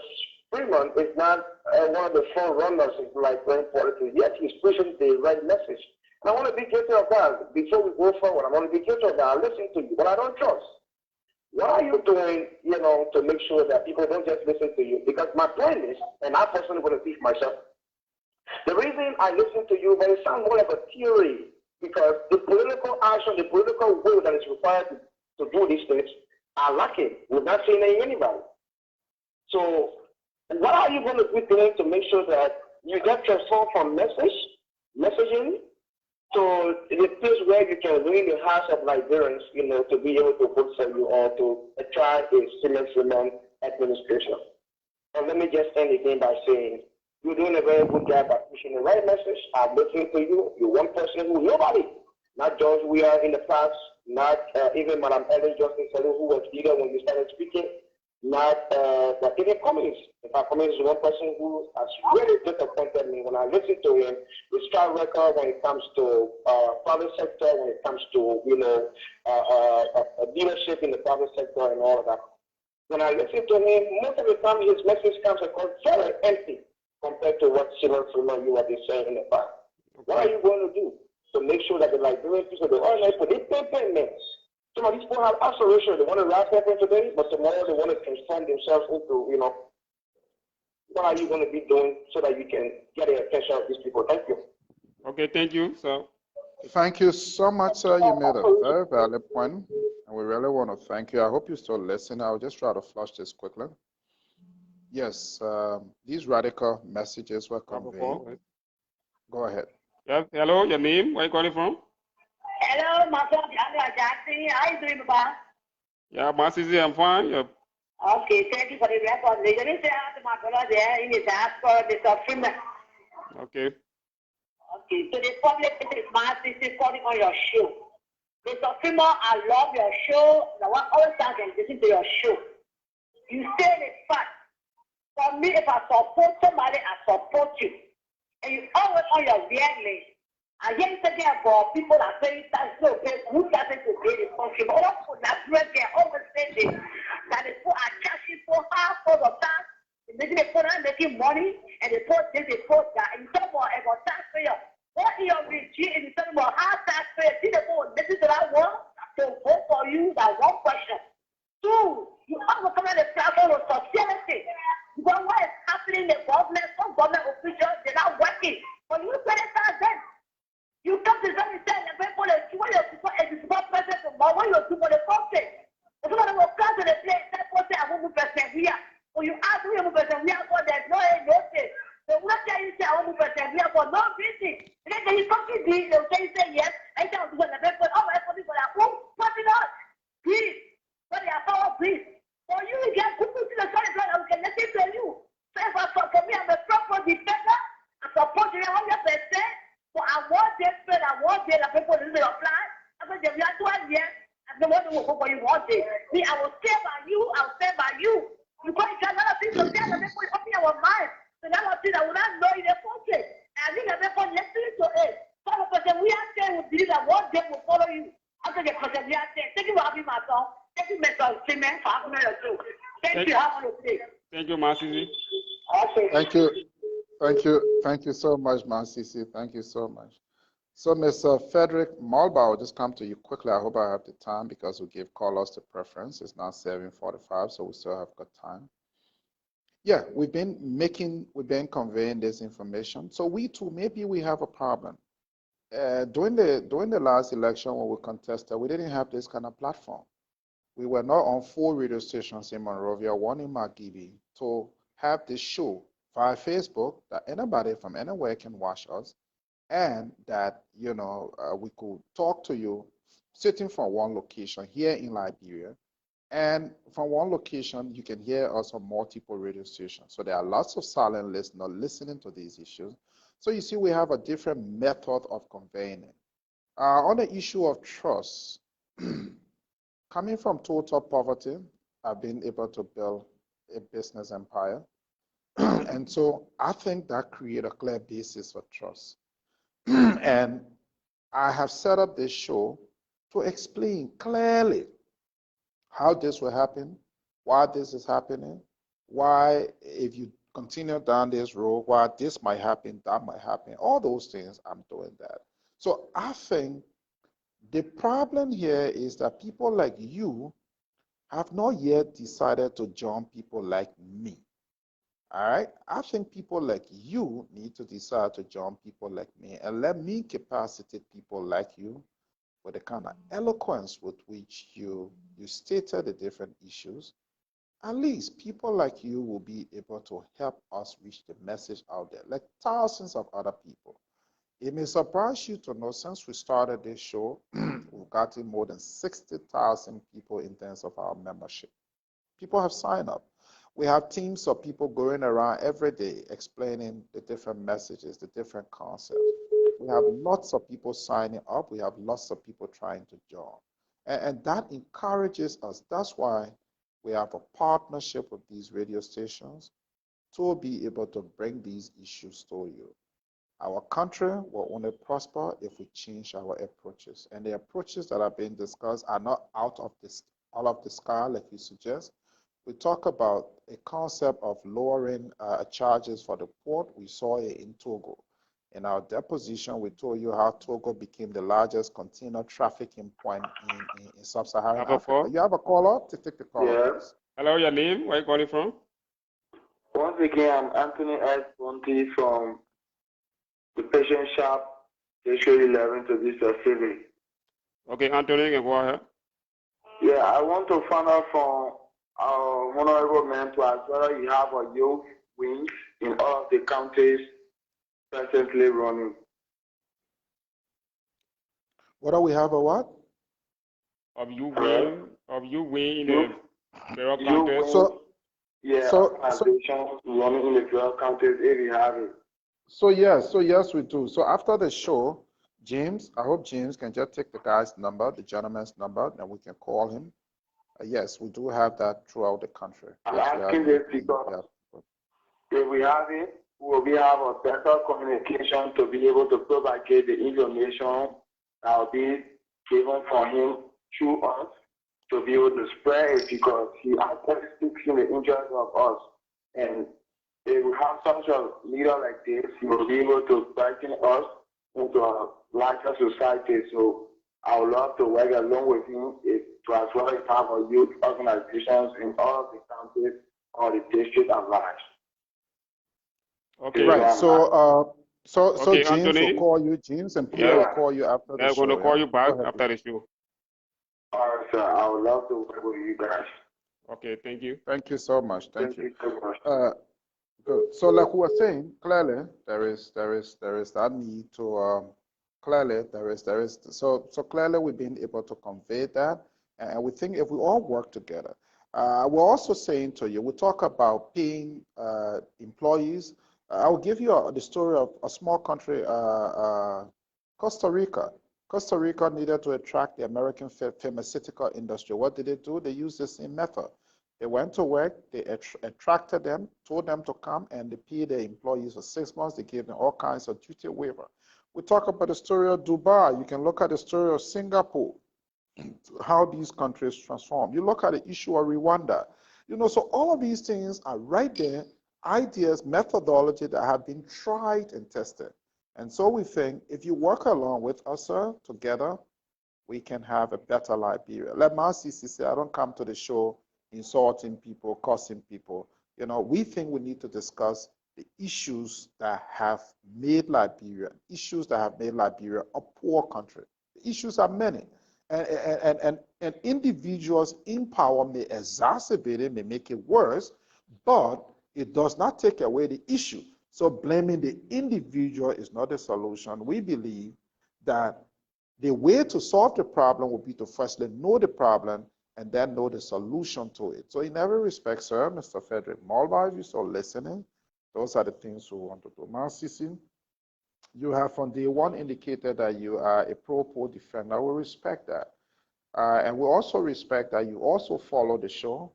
[SPEAKER 3] Freeman is not one of the front runners in Liberian politics, yet he's pushing the right message. And I want to be guilty of that. Before we go forward, I want to be guilty of that. I listen to you, but I don't trust. What are you doing, to make sure that people don't just listen to you? Because my plan is, and I personally want to teach myself, the reason I listen to you, but it sounds more like a theory, because the political action, the political will that is required to do these things are lacking. We're not seeing anybody. So what are you going to be doing to make sure that you get transformed from messaging, to the place where you can win the hearts of Liberians, to be able to vote for you or to try a Freeman administration? And let me just end again by saying, you're doing a very good job at pushing the right message. I'm listening to you. You're one person who nobody, not George Weah in the past, not even Madam Ellen Johnson Selu, who was leader when you started speaking, not even Cummings. In fact, Cummings is one person who has really disappointed me when I listen to him. His track record when it comes to private sector, when it comes to leadership in the private sector and all of that. When I listen to him, most of the time his message comes across very empty compared to what Cyril Freeman you have been saying in the past. What are you going to do to make sure that the Liberian people, the ordinary people, they pay payments? Some of these people have aspirations. They want to rise up today, but tomorrow they want to transform themselves into, what are you going to be doing so that you can get the attention of these people? Thank you.
[SPEAKER 2] Okay, thank you.
[SPEAKER 1] Thank you so much, sir. You made a very valid point, and we really want to thank you. I hope you still listen. I'll just try to flush this quickly. Yes, these radical messages were conveyed. Go ahead.
[SPEAKER 2] Yes, hello, your name? Where are you calling from?
[SPEAKER 4] Hello, my son, Jackson. How are you doing, Papa?
[SPEAKER 2] Yeah, Masisi, I'm fine. Yeah.
[SPEAKER 4] Okay, thank you for the record. They didn't say to my brother there in his house for Mr. Freeman.
[SPEAKER 2] Okay.
[SPEAKER 4] Okay, so the public is Masisi calling on your show. Mr. Freeman, I love your show. I want all time to listen to your show. You say the fact. For me, if I support somebody, I support you. And you always on your real lane. I hear you talking about people that say that's no okay, who doesn't obey the country. But also that bread they always say this, that they put a charging for half for the tax, they put on making money, and they put this, they put that, and you talk about taxpayer. What in your regime and you talk about how taxpayers see the vote, this is what I want to vote for you, that one question. Two, you have to come on the platform of sociality. Because what is happening in the government, some government officials, they're not working. When you criticize them, you come to them and say, what you're president tomorrow, what you're doing for the country. If somebody will come to the place, that person, I won't move president here. When you ask me, I'm president here, for there's no notice. So what can you say, I won't move president here for no reason? And then you come to me, they'll say yes, I tell you what the people, oh, I put it for that, who? What did I day spend and one day the people in your plan. After the year 12 years, and the one who will go for you one day. Me, I will stay by you, I'll stay by you. Because it's another thing to tell the people open our mind. So that was thing that will not know in the country. And I think the people listening to it. Some of us, we are saying we believe that one day will follow you. After the person, we are saying, thank you for having my son. Thank you, Mr. Simon, for having me too. Thank you, have a day.
[SPEAKER 2] Thank you, Masisi.
[SPEAKER 4] Okay.
[SPEAKER 1] Thank you so much, Masisi. Thank you so much. So, Mr. Frederick Malba, I'll just come to you quickly. I hope I have the time because we give callers the preference. It's now 7:45, so we still have got time. Yeah, we've been conveying this information. So we too, maybe we have a problem. During the last election when we contested, we didn't have this kind of platform. We were not on 4 radio stations in Monrovia, 1 in Margibi, to have this show via Facebook that anybody from anywhere can watch us, and that we could talk to you sitting from one location here in Liberia, and from one location you can hear us on multiple radio stations. So there are lots of silent listeners listening to these issues. So you see, we have a different method of conveying it. On the issue of trust, coming from total poverty, I've been able to build a business empire. And so I think that creates a clear basis for trust. And I have set up this show to explain clearly how this will happen, why this is happening, why if you continue down this road, why this might happen, that might happen, all those things, I'm doing that. So I think the problem here is that people like you have not yet decided to join people like me. All right, I think people like you need to decide to join people like me and let me capacitate people like you with the kind of eloquence with which you stated the different issues. At least people like you will be able to help us reach the message out there, like thousands of other people. It may surprise you to know since we started this show, we've gotten more than 60,000 people in terms of our membership. People have signed up. We have teams of people going around every day explaining the different messages, the different concepts. We have lots of people signing up. We have lots of people trying to join. And that encourages us. That's why we have a partnership with these radio stations to be able to bring these issues to you. Our country will only prosper if we change our approaches. And the approaches that are being discussed are not out of this, all of the sky, like you suggest. We talk about a concept of lowering charges for the port. We saw it in Togo. In our deposition, we told you how Togo became the largest container trafficking point in sub-Saharan Africa. You have a caller to take the call.
[SPEAKER 3] Yes.
[SPEAKER 2] Hello, your name? Where are you calling from?
[SPEAKER 3] Once again, I'm Anthony S. Ponti from the patient shop, Station 11 to this city.
[SPEAKER 2] Okay, Anthony, you can go ahead.
[SPEAKER 3] Yeah, I want to find out from our honorable mentor as whether you have a youth wings in all of the counties presently running.
[SPEAKER 1] Whether we have a what?
[SPEAKER 2] Of you win in the federal counties.
[SPEAKER 3] Running in the 12 counties if you have it.
[SPEAKER 1] So yes, we do. So after the show, James, I hope James can just take the guy's number, the gentleman's number, and we can call him. Yes, we do have that throughout the country.
[SPEAKER 3] I'm asking this because if we have it, will we have a better communication to be able to propagate the information that will be given from him through us to be able to spread it, because he actually speaks in the interest of us. And if we have such a leader like this, he will be able to brighten us into a larger society. So I would love to work along with him to as well as have a youth organizations in all of the counties or the district at large.
[SPEAKER 2] Okay.
[SPEAKER 1] Right. So
[SPEAKER 2] okay,
[SPEAKER 1] James
[SPEAKER 2] Anthony,
[SPEAKER 1] will call you, James, and Peter will call you after the show.
[SPEAKER 2] They're going to call you back after the show.
[SPEAKER 3] All right, sir. I would love to work with you guys.
[SPEAKER 2] Okay, thank you.
[SPEAKER 1] Thank you so much. Thank you.
[SPEAKER 3] So much.
[SPEAKER 1] Good. So like we were saying, clearly there is that need to clearly there is so clearly we've been able to convey that, and we think if we all work together. We're also saying to you, we talk about paying employees. I will give you the story of a small country Costa Rica. Costa Rica needed to attract the American pharmaceutical industry. What did they do? They used the same method. They went to work, they attracted them, told them to come, and they paid their employees for 6 months. They gave them all kinds of duty waiver. We talk about the story of Dubai. You can look at the story of Singapore, how these countries transform. You look at the issue of Rwanda. So all of these things are right there, ideas, methodology that have been tried and tested. And so we think if you work along with us, sir, together, we can have a better Liberia. Let Masisi say, I don't come to the show insulting people, cursing people. We think we need to discuss the issues that have made Liberia a poor country. The issues are many. And individuals in power may exacerbate it, may make it worse, but it does not take away the issue. So blaming the individual is not the solution. We believe that the way to solve the problem would be to firstly know the problem and then know the solution to it. So in every respect, sir, Mr. Frederick Mulbar, if you're still listening, those are the things we want to do. Masisi, you have from day one indicated that you are a pro-poor defender. We respect that. And we also respect that you also follow the show.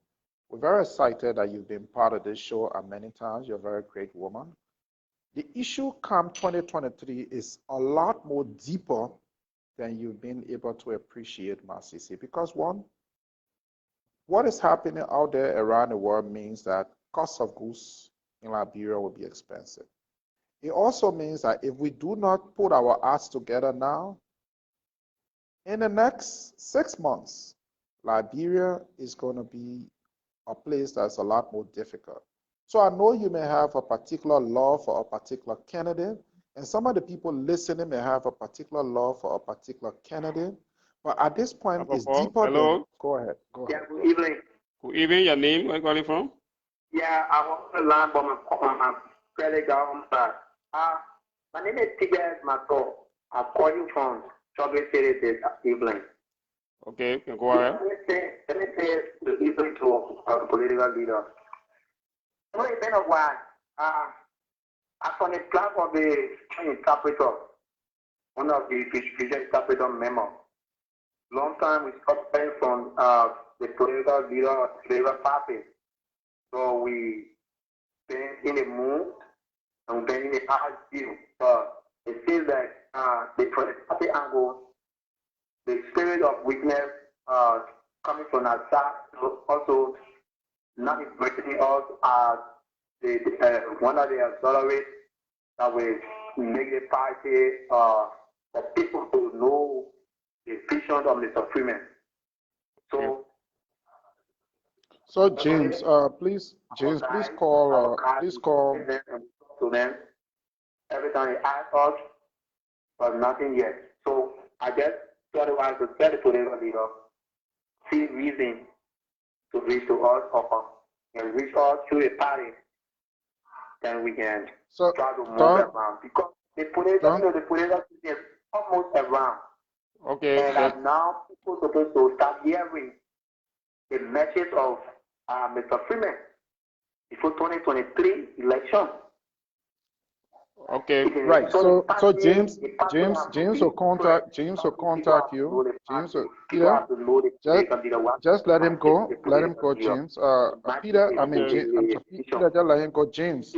[SPEAKER 1] We're very excited that you've been part of this show many times. You're a very great woman. The issue come 2023 is a lot more deeper than you've been able to appreciate, Masisi, because one, what is happening out there around the world means that cost of goods in Liberia will be expensive. It also means that if we do not put our acts together now, in the next 6 months, Liberia is going to be a place that's a lot more difficult. So I know you may have a particular love for a particular candidate, and some of the people listening may have a particular love for a particular candidate, but at this point, it's deeper than... Go ahead.
[SPEAKER 3] Yeah, good evening.
[SPEAKER 2] Good evening. Your name? Where are you calling from?
[SPEAKER 3] Yeah, I want to learn about my colleague. My name is Tigers Mato. I'm calling from Chocolate City this evening.
[SPEAKER 2] Okay, can go ahead.
[SPEAKER 3] Let me say the evening to our political leader. It's been a while. I'm on the platform of the interpreter, one of the visual interpreter memo. Long time we stopped paying from the political leader of the Labour Party. So we been in the mood and been in the hard view. It seems that the party angle, the spirit of weakness coming from our side, also not embracing us as one of the authorities that will make the party for people to know the vision of Mr. Freeman.
[SPEAKER 1] So James, please call
[SPEAKER 3] to them. Every time they ask us, but nothing yet. So I just want to tell the political leader, see reason to reach to us and reach us through the party, then we can try to move around. Because the political is almost around.
[SPEAKER 2] Okay.
[SPEAKER 3] And now people are supposed to start hearing the message of Mr. Freeman before 2023 election.
[SPEAKER 2] Okay.
[SPEAKER 1] Right. So James will contact you. Peter, just let him go. Let him go, James. Peter, Peter, just let him go, James.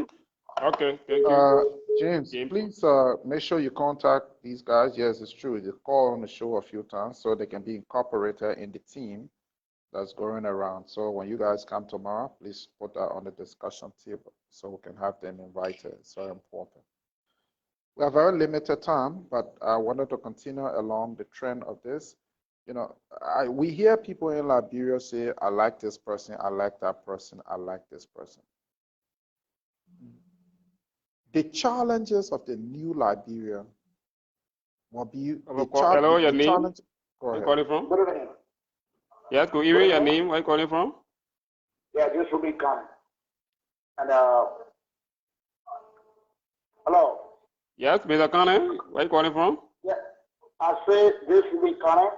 [SPEAKER 2] Okay. Thank you.
[SPEAKER 1] James, please make sure you contact these guys. Yes, it's true. They call on the show a few times so they can be incorporated in the team that's going around. So when you guys come tomorrow, please put that on the discussion table so we can have them invited. It's very important. We have very limited time, but I wanted to continue along the trend of this. We hear people in Liberia say, I like this person, I like that person, I like this person. The challenges of the new Liberia will be
[SPEAKER 2] Hello, your name?
[SPEAKER 1] challenge. Go
[SPEAKER 2] Where
[SPEAKER 1] ahead.
[SPEAKER 2] are you calling from?
[SPEAKER 3] Good evening.
[SPEAKER 2] Yes, good evening. Your name? Where are you calling from?
[SPEAKER 3] Yeah, this will be Khan. And hello.
[SPEAKER 2] Yes, Mr. Kane. Where are you calling from?
[SPEAKER 3] Yeah, I say this will be Khan.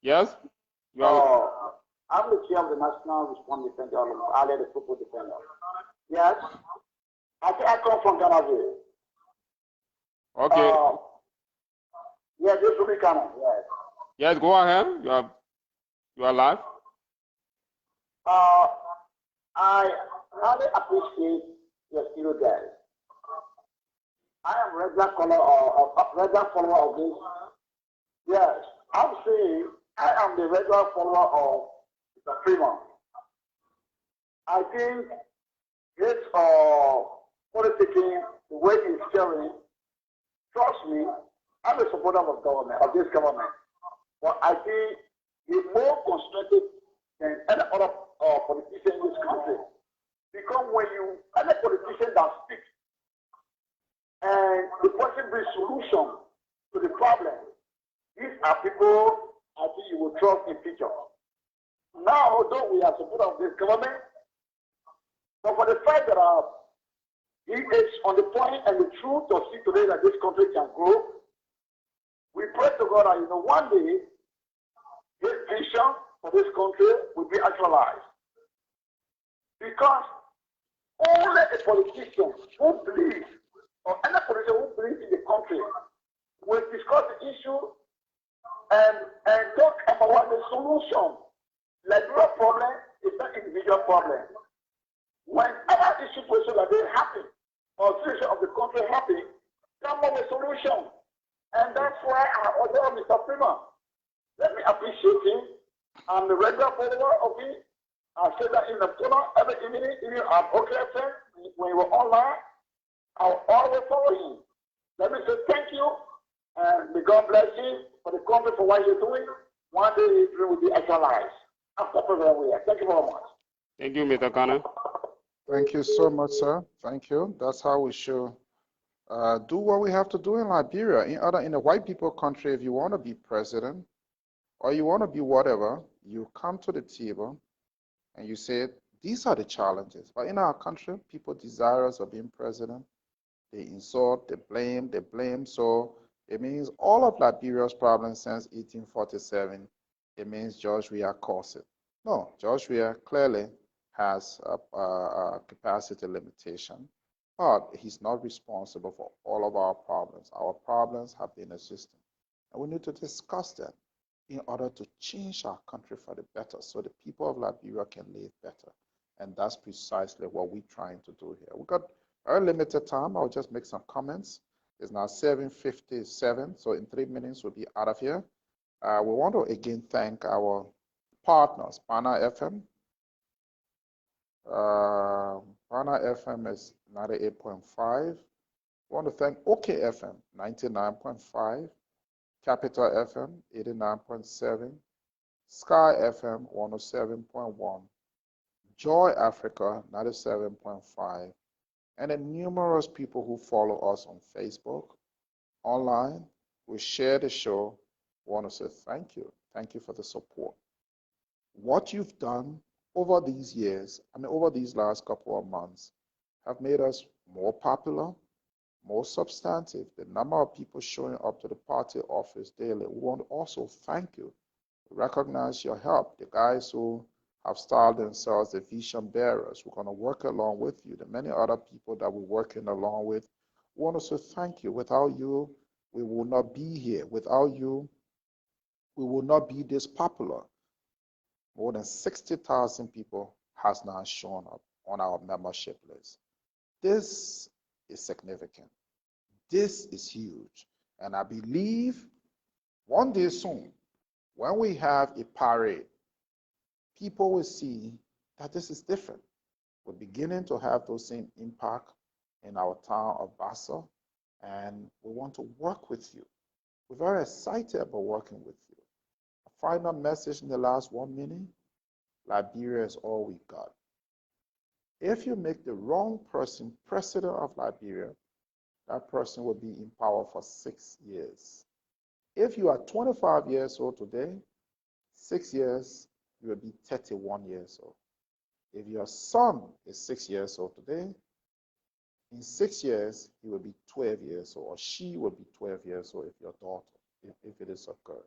[SPEAKER 2] Yes. You are.
[SPEAKER 3] I'm the chair of the National Response Defender, Ali the Football Defender. Yes. I say I come from Ghana.
[SPEAKER 2] Okay.
[SPEAKER 5] Yeah, this will be coming. Yes.
[SPEAKER 2] Yes, go ahead. You are live.
[SPEAKER 5] I highly appreciate your studio guys. I am regular follower of this. Yes, I'm saying I am the regular follower of the Freeman. I think his politicking, the way he's sharing, trust me, I'm a supporter of this government. But I think he's more constructive than any other politician in this country. Because when any politician that speaks and the person brings solution to the problem, these are people I think you will trust in future. Now, although we are supporters of this government, but for the fact that he is on the point and the truth to see today that this country can grow, we pray to God that one day his vision for this country will be actualized. Because only a politician who believes, or any politician who believes in the country, will discuss the issue and talk about the solution. Liberal problem is not individual problem. Whenever issue question like this happen, or situation of the country happen, come up with a solution. And that's why I order Mr. Freeman. Let me appreciate him. I'm the regular follower of him. I say that in the corner every evening, even at OKFM, when you were online, I'll always follow him. Let me say thank you, and may God bless you for the country for what you're doing. One day his dream will be actualized. After program we are. Thank you very much.
[SPEAKER 2] Thank you, Mr. Connor.
[SPEAKER 1] Thank you so much, sir. Thank you. That's how we should do what we have to do in Liberia. In a white people country, if you want to be president or you want to be whatever, you come to the table and you say, these are the challenges. But in our country, people desirous of being president, they insult, they blame. So it means all of Liberia's problems since 1847, it means George Weah caused it. No, George Weah clearly has a capacity limitation, but he's not responsible for all of our problems. Our problems have been existing, and we need to discuss them in order to change our country for the better so the people of Liberia can live better. And that's precisely what we're trying to do here. We've got very limited time. I'll just make some comments. It's now 7:57, so in 3 minutes we'll be out of here. We want to again thank our partners, Pana FM. Pana FM is 98.5. We want to thank OKFM, 99.5. Capital FM, 89.7. Sky FM, 107.1. Joy Africa, 97.5. And the numerous people who follow us on Facebook, online, we share the show. We want to say thank you. Thank you for the support. What you've done over these years, over these last couple of months, have made us more popular, more substantive. The number of people showing up to the party office daily. We want to also thank you, recognize your help. The guys who have styled themselves the vision bearers, we're going to work along with you. The many other people that we're working along with, we want to say thank you. Without you, we will not be here. Without you, we will not be this popular. More than 60,000 people has now shown up on our membership list. This is significant. This is huge. And I believe one day soon, when we have a parade, people will see that this is different. We're beginning to have those same impact in our town of Bassa, and we want to work with you. We're very excited about working with you. A final message in the last 1 minute, Liberia is all we got. If you make the wrong person president of Liberia, that person will be in power for 6 years. If you are 25 years old today, 6 years, you will be 31 years old. If your son is 6 years old today, in 6 years, he will be 12 years old, or she will be 12 years old if your daughter, if it is a girl.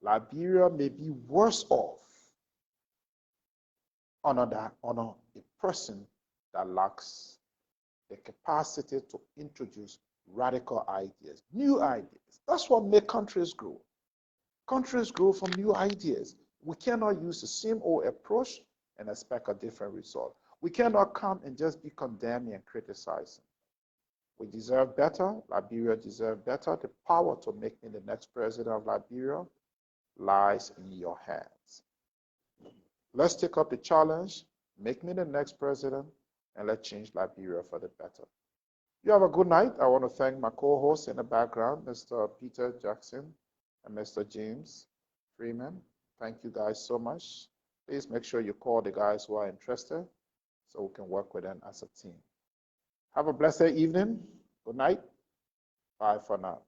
[SPEAKER 1] Liberia may be worse off on a person that lacks the capacity to introduce radical ideas, new ideas. That's what makes countries grow. Countries grow from new ideas. We cannot use the same old approach and expect a different result. We cannot come and just be condemning and criticizing. We deserve better. Liberia deserves better. The power to make me the next president of Liberia lies in your hands. Let's take up the challenge, make me the next president, and let's change Liberia for the better. You have a good night. I want to thank my co-hosts in the background, Mr. Peter Jackson and Mr. James Freeman. Thank you guys so much. Please make sure you call the guys who are interested so we can work with them as a team. Have a blessed evening. Good night. Bye for now.